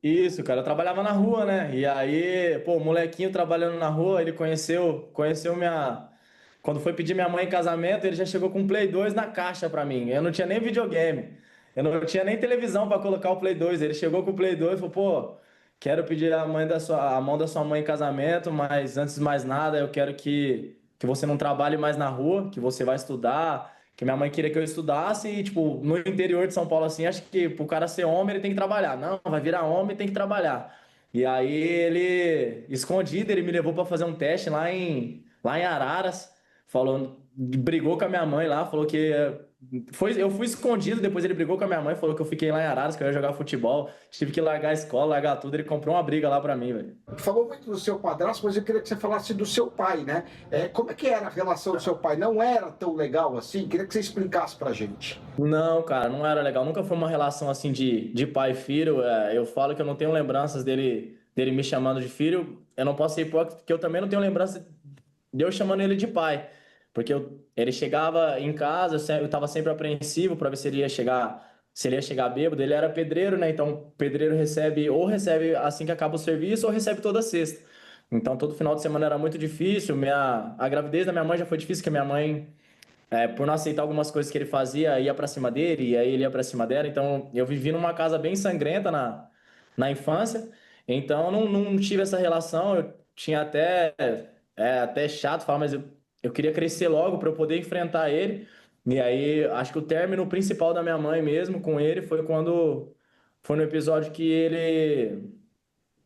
Isso, cara, eu trabalhava na rua, né? E aí, pô, o molequinho trabalhando na rua, ele conheceu minha. Quando foi pedir minha mãe em casamento, ele já chegou com um Play 2 na caixa pra mim. Eu não tinha nem videogame, eu não tinha nem televisão pra colocar o Play 2. Ele chegou com o Play 2 e falou: pô, quero pedir a mão da sua mãe em casamento, mas antes de mais nada, eu quero que você não trabalhe mais na rua, que você vai estudar. Que minha mãe queria que eu estudasse e, tipo, no interior de São Paulo, assim, acho que pro cara ser homem, ele tem que trabalhar. Não, vai virar homem, tem que trabalhar. E aí ele, escondido, ele me levou para fazer um teste lá em Araras, falou, brigou com a minha mãe lá, falou que eu fui escondido, depois ele brigou com a minha mãe, falou que eu fiquei lá em Araras, que eu ia jogar futebol, tive que largar a escola, largar tudo, ele comprou uma briga lá para mim, velho. Falou muito do seu padrasto, mas eu queria que você falasse do seu pai, né? Como é que era a relação do seu pai? Não era tão legal assim? Queria que você explicasse pra gente. Não, cara, não era legal. Nunca foi uma relação assim de pai e filho. Eu falo que eu não tenho lembranças dele me chamando de filho. Eu não posso ser hipócrita, porque eu também não tenho lembrança de eu chamando ele de pai. Porque ele chegava em casa, eu estava sempre apreensivo para ver se ele ia chegar bêbado. Ele era pedreiro, né? Então, o pedreiro recebe assim que acaba o serviço, ou recebe toda sexta. Então, todo final de semana era muito difícil. A gravidez da minha mãe já foi difícil, porque minha mãe por não aceitar algumas coisas que ele fazia, ia pra cima dele, e aí ele ia pra cima dela. Então, eu vivi numa casa bem sangrenta na infância, então não tive essa relação. Eu tinha até chato falar, mas eu queria crescer logo para eu poder enfrentar ele. E aí, acho que o término principal da minha mãe mesmo com ele foi quando foi no episódio que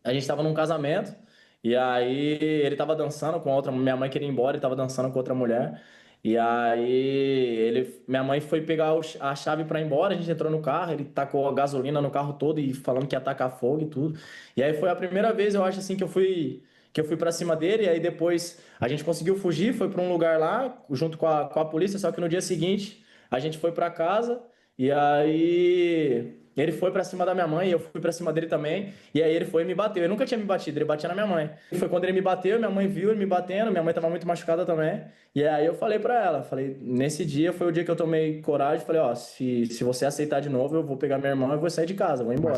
a gente estava num casamento. E aí ele tava dançando com outra, minha mãe queria ir embora, ele tava dançando com outra mulher. E aí minha mãe foi pegar a chave para ir embora, a gente entrou no carro, ele tacou a gasolina no carro todo e falando que ia tacar fogo e tudo. E aí foi a primeira vez, eu acho assim que eu fui para cima dele, e aí depois a gente conseguiu fugir, foi para um lugar lá junto com a polícia, só que no dia seguinte a gente foi para casa e aí ele foi pra cima da minha mãe, e eu fui pra cima dele também. E aí ele foi e me bateu. Ele nunca tinha me batido, ele batia na minha mãe. E foi quando ele me bateu, minha mãe viu ele me batendo, minha mãe tava muito machucada também. E aí eu falei pra ela, falei, nesse dia foi o dia que eu tomei coragem, falei, ó, se você aceitar de novo, eu vou pegar minha irmã e vou sair de casa, vou embora.